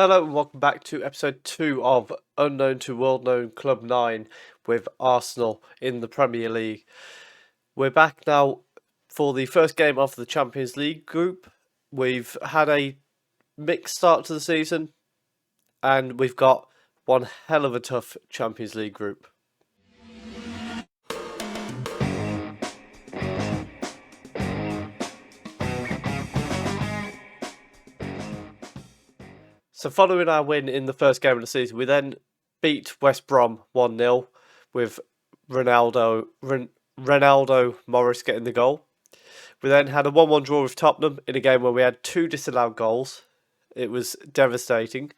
Hello and welcome back to episode 2 of Unknown to World Known Club 9 with Arsenal in the Premier League. We're back now for the first game of the Champions League group. We've had a mixed start to the season and we've got one hell of a tough Champions League group. So following our win in the first game of the season, we then beat West Brom 1-0 with Ronaldo Morris getting the goal. We then had a 1-1 draw with Tottenham in a game where we had 2 disallowed goals. It was devastating.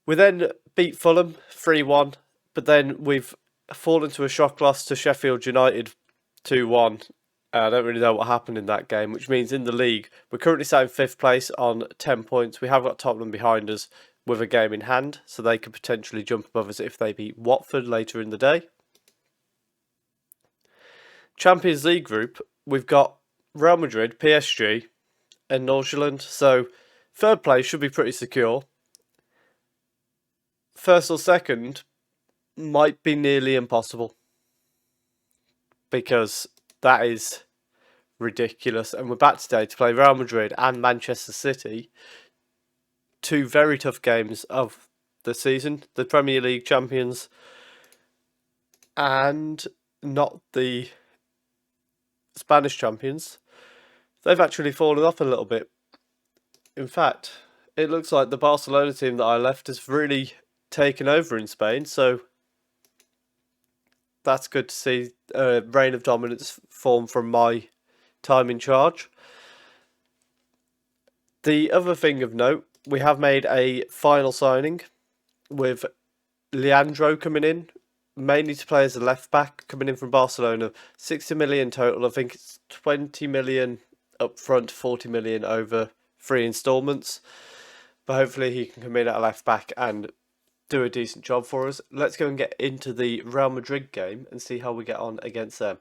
We then beat Fulham 3-1, but then we've fallen to a shock loss to Sheffield United 2-1. I don't really know what happened in that game, which means in the league, we're currently sat in 5th place on 10 points. We have got Tottenham behind us with a game in hand, so they could potentially jump above us if they beat Watford later in the day. Champions League group, we've got Real Madrid, PSG, and Nordsjælland, so third place should be pretty secure. First or second might be nearly impossible, because that is ridiculous. And we're back today to play Real Madrid and Manchester City. 2 very tough games of the season. The Premier League champions and not the Spanish champions. They've actually fallen off a little bit. In fact, it looks like the Barcelona team that I left has really taken over in Spain, so that's good to see a reign of dominance form from my time in charge. The other thing of note, we have made a final signing with Leandro coming in, mainly to play as a left back, coming in from Barcelona. 60 million total. I think it's 20 million up front, 40 million over 3 instalments. But hopefully he can come in at a left back and do a decent job for us. Let's go and get into the Real Madrid game and see how we get on against them.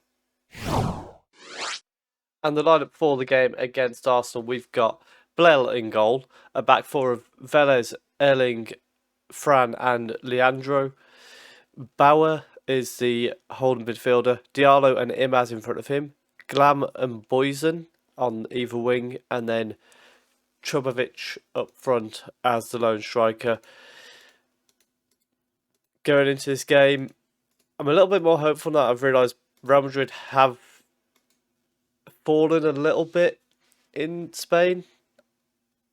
And the lineup for the game against Arsenal, we've got Blel in goal, a back four of Velez, Erling, Fran and Leandro. Bauer is the holding midfielder, Diallo and Imaz in front of him, Glam and Boysen on either wing, and then Chubovic up front as the lone striker. Going into this game, I'm a little bit more hopeful now. I've realised Real Madrid have fallen a little bit in Spain.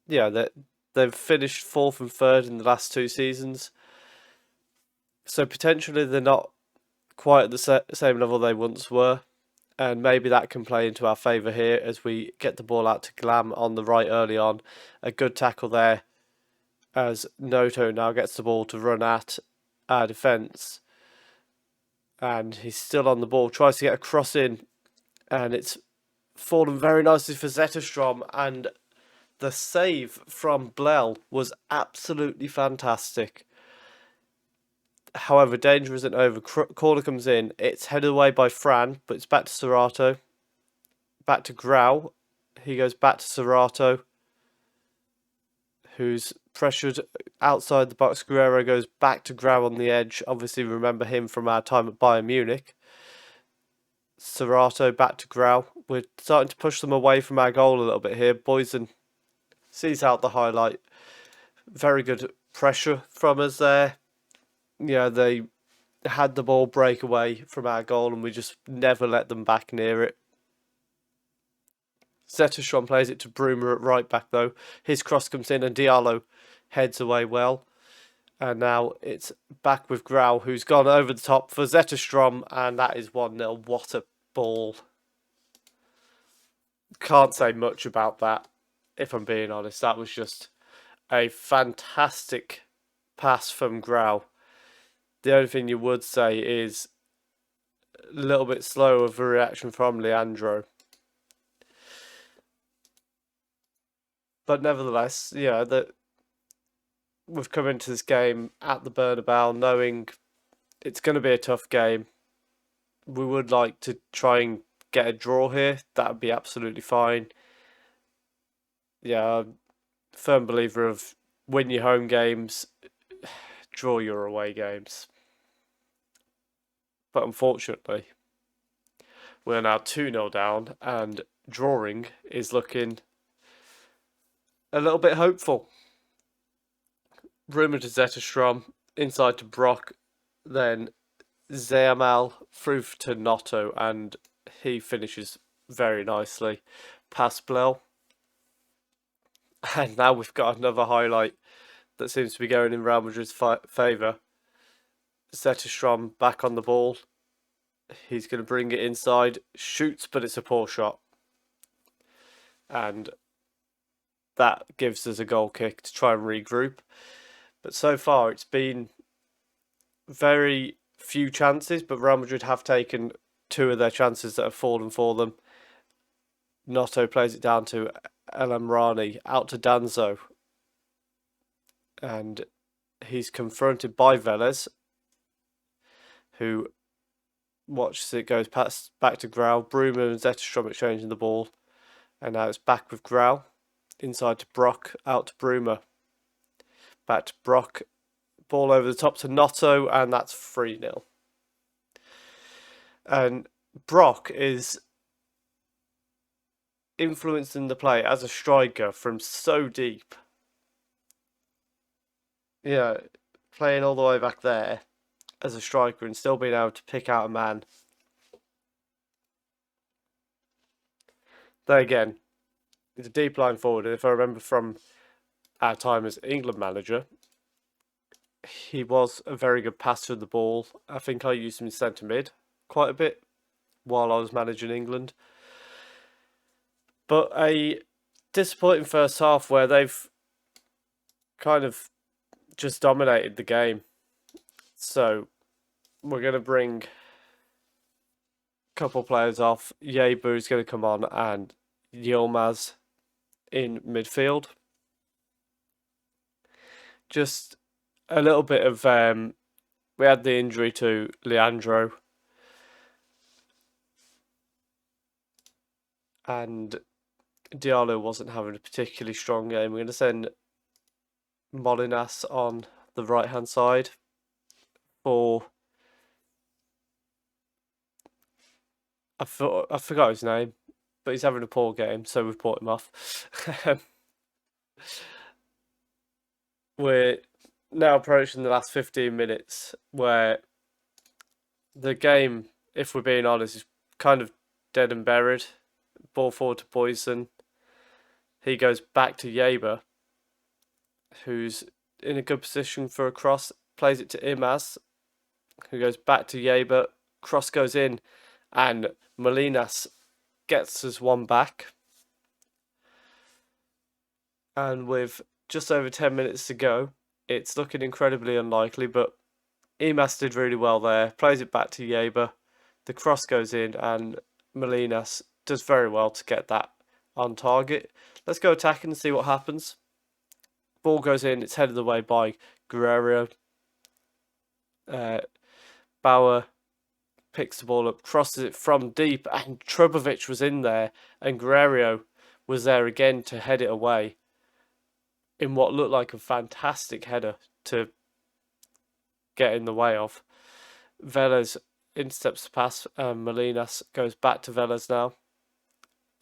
Yeah, they've finished 4th and 3rd in the last 2 seasons. So potentially they're not quite at the same level they once were. And maybe that can play into our favour here as we get the ball out to Glam on the right early on. A good tackle there as Noto now gets the ball to run at our defence. And he's still on the ball, tries to get a cross in. And it's fallen very nicely for Zetterstrom. And the save from Blel was absolutely fantastic. However, danger isn't over. Corner comes in. It's headed away by Fran, but it's back to Serrato. Back to Grau. He goes back to Serrato, who's pressured outside the box. Guerrero goes back to Grau on the edge. Obviously, remember him from our time at Bayern Munich. Serrato back to Grau. We're starting to push them away from our goal a little bit here. Boysen sees out the highlight. Very good pressure from us there. Yeah, they had the ball break away from our goal and we just never let them back near it. Zetterstrom plays it to Bruma at right back though. His cross comes in and Diallo heads away well. And now it's back with Grau, who's gone over the top for Zetterstrom, and that is 1-0. What a ball. Can't say much about that, if I'm being honest. That was just a fantastic pass from Grau. The only thing you would say is a little bit slow of a reaction from Leandro. But nevertheless, yeah, that we've come into this game at the Bernabeu knowing it's going to be a tough game. We would like to try and get a draw here. That would be absolutely fine. Yeah, I'm a firm believer of win your home games, draw your away games. But unfortunately, we're now 2-0 down, and drawing is looking a little bit hopeful. Rumour to Zetterstrom, inside to Brock, then Zayamal through to Notto, and he finishes very nicely past Blell. And now we've got another highlight that seems to be going in Real Madrid's favour. Zetterstrom back on the ball. He's going to bring it inside, shoots, but it's a poor shot. And that gives us a goal kick to try and regroup. But so far it's been very few chances, but Real Madrid have taken 2 of their chances that have fallen for them. Notto plays it down to El Amrani, out to Danzo. And he's confronted by Vélez, who watches it goes past back to Grau. Bruma and Zetterstrom exchanging the ball. And now it's back with Grau. Inside to Brock, out to Bruma. Back to Brock. Ball over the top to Notto, and that's 3-0. And Brock is influencing the play as a striker from so deep. Yeah, playing all the way back there as a striker and still being able to pick out a man. There again, it's a deep line forward. And if I remember from our time as England manager, he was a very good passer of the ball. I think I used him in centre mid quite a bit while I was managing England. But a disappointing first half where they've kind of just dominated the game. So we're going to bring a couple of players off. Yebu is going to come on and Yilmaz in midfield. Just a little bit of... we had the injury to Leandro. And Diallo wasn't having a particularly strong game. We're going to send Molinas on the right-hand side for... I forgot his name, but he's having a poor game, so we've brought him off. We're now approaching the last 15 minutes where the game, if we're being honest, is kind of dead and buried. Ball forward to Boyson. He goes back to Yeber, who's in a good position for a cross. Plays it to Imaz, who goes back to Yeber. Cross goes in, and Molinas gets us one back. And with just over 10 minutes to go, it's looking incredibly unlikely, but Imaz did really well there. Plays it back to Yeber. The cross goes in, and Molinas does very well to get that on target. Let's go attacking and see what happens. Ball goes in, it's headed away by Guerrero. Bauer picks the ball up, crosses it from deep, and Trubovic was in there, and Guerrero was there again to head it away in what looked like a fantastic header to get in the way of. Vélez intercepts the pass, and Molinas goes back to Vélez now.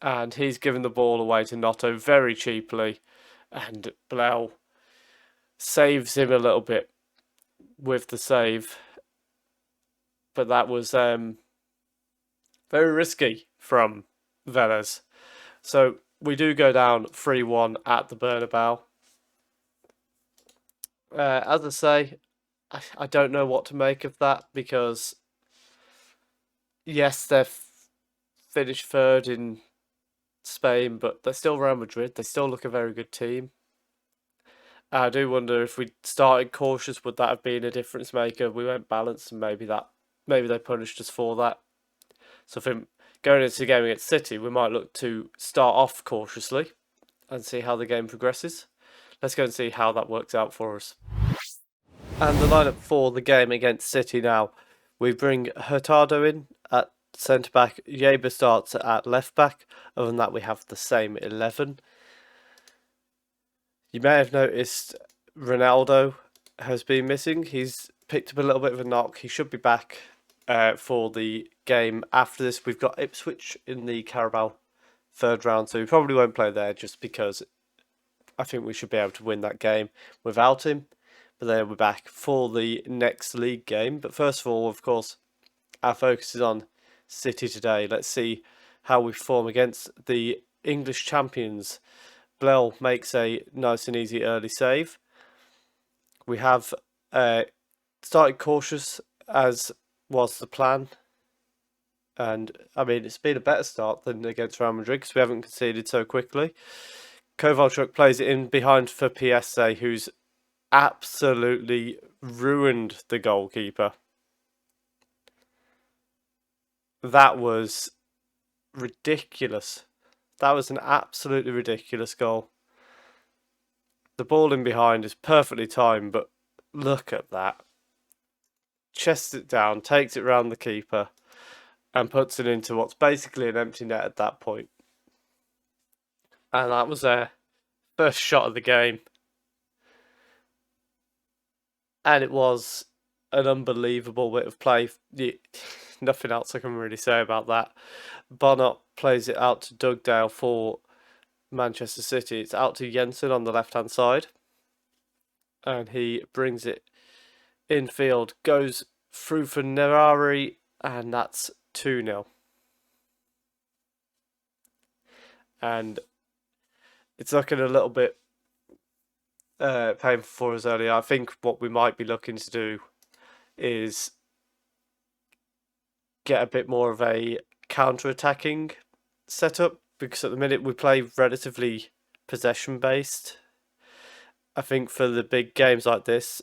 And he's given the ball away to Notto very cheaply, and Blau saves him a little bit with the save. But that was very risky from Vélez. So we do go down 3-1 at the Bernabeu. As I say, I don't know what to make of that, because yes, they've finished third in Spain, but they're still Real Madrid. They still look a very good team. I do wonder if we started cautious, would that have been a difference maker? We went balanced, and maybe they punished us for that. So I think going into the game against City, we might look to start off cautiously and see how the game progresses. Let's go and see how that works out for us. And the lineup for the game against City now. We bring Hurtado in at centre-back. Yeber starts at left-back. Other than that, we have the same 11. You may have noticed Ronaldo has been missing. He's picked up a little bit of a knock. He should be back for the game after this. We've got Ipswich in the Carabao third round, so we probably won't play there just because I think we should be able to win that game without him. But then we're back for the next league game. But first of all, of course, our focus is on City today. Let's see how we perform against the English champions. Blell makes a nice and easy early save. We have started cautious, as was the plan. And, I mean, it's been a better start than against Real Madrid because we haven't conceded so quickly. Kovalchuk plays it in behind for PSA, who's absolutely ruined the goalkeeper. That was ridiculous. That was an absolutely ridiculous goal. The ball in behind is perfectly timed, but look at that. Chests it down, takes it round the keeper, and puts it into what's basically an empty net at that point. And that was their first shot of the game. And it was an unbelievable bit of play. Nothing else I can really say about that. Bonnet plays it out to Dugdale for Manchester City. It's out to Jensen on the left-hand side. And he brings it infield, goes through for Nerari, and that's 2-0. And it's looking a little bit painful for us earlier. I think what we might be looking to do is get a bit more of a counter-attacking setup, because at the minute we play relatively possession-based. I think for the big games like this,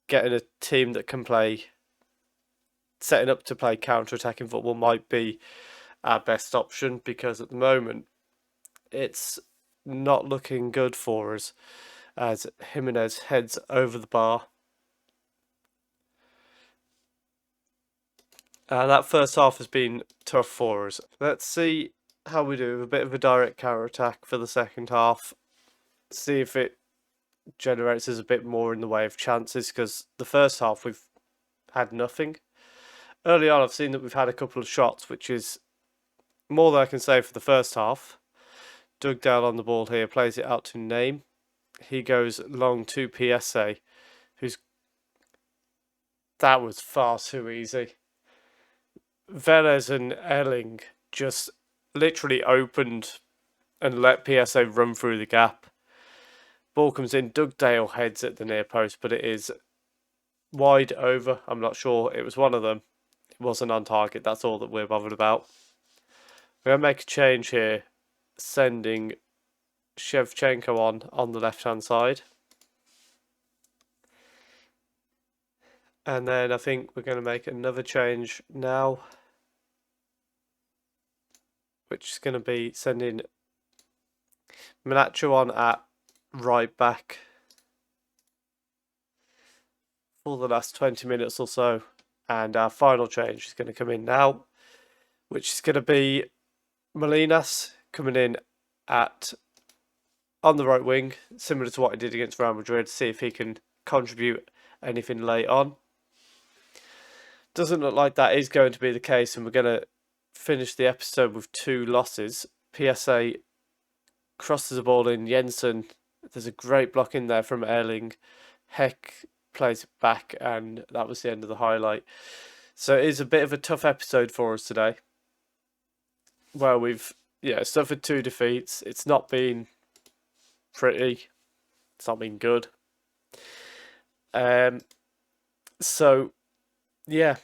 getting a team that can play, setting up to play counter-attacking football might be our best option, because at the moment it's not looking good for us as Jimenez heads over the bar. That first half has been tough for us. Let's see how we do with a bit of a direct counter-attack for the second half. See if it generates us a bit more in the way of chances, because the first half we've had nothing. Early on I've seen that we've had a couple of shots, which is more than I can say for the first half. Dugdale on the ball here, plays it out to Name. He goes long to PSA, that was far too easy. Velez and Elling just literally opened and let PSA run through the gap. Ball comes in, Dugdale heads at the near post, but it is wide over. I'm not sure, it was one of them. It wasn't on target, that's all that we're bothered about. We're going to make a change here, sending Shevchenko on the left-hand side. And then I think we're going to make another change now, which is going to be sending Manacho on at right back for the last 20 minutes or so. And our final change is going to come in now, which is going to be Molinas coming in on the right wing, similar to what he did against Real Madrid, see if he can contribute anything late on. Doesn't look like that is going to be the case, and we're going to finish the episode with 2 losses. PSA crosses the ball in. Jensen, there's a great block in there from Erling. Heck plays it back, and that was the end of the highlight. So it is a bit of a tough episode for us today, where we've suffered 2 defeats. It's not been pretty. It's not been good. So yeah,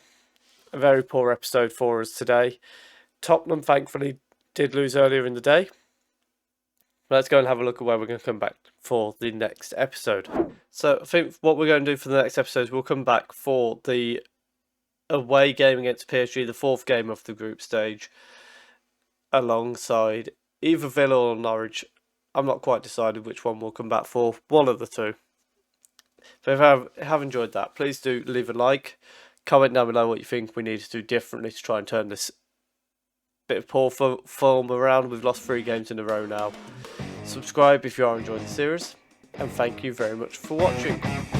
a very poor episode for us today. Tottenham thankfully did lose earlier in the day. Let's go and have a look at where we're going to come back for the next episode. So I think what we're going to do for the next episode is we'll come back for the away game against PSG, the 4th game of the group stage, alongside either Villa or Norwich. I'm not quite decided which one we'll come back for. One of the two. So if you have enjoyed that, please do leave a like. Comment down below what you think we need to do differently to try and turn this bit of poor form around. We've lost 3 games in a row now. Subscribe if you are enjoying the series. and thank you very much for watching.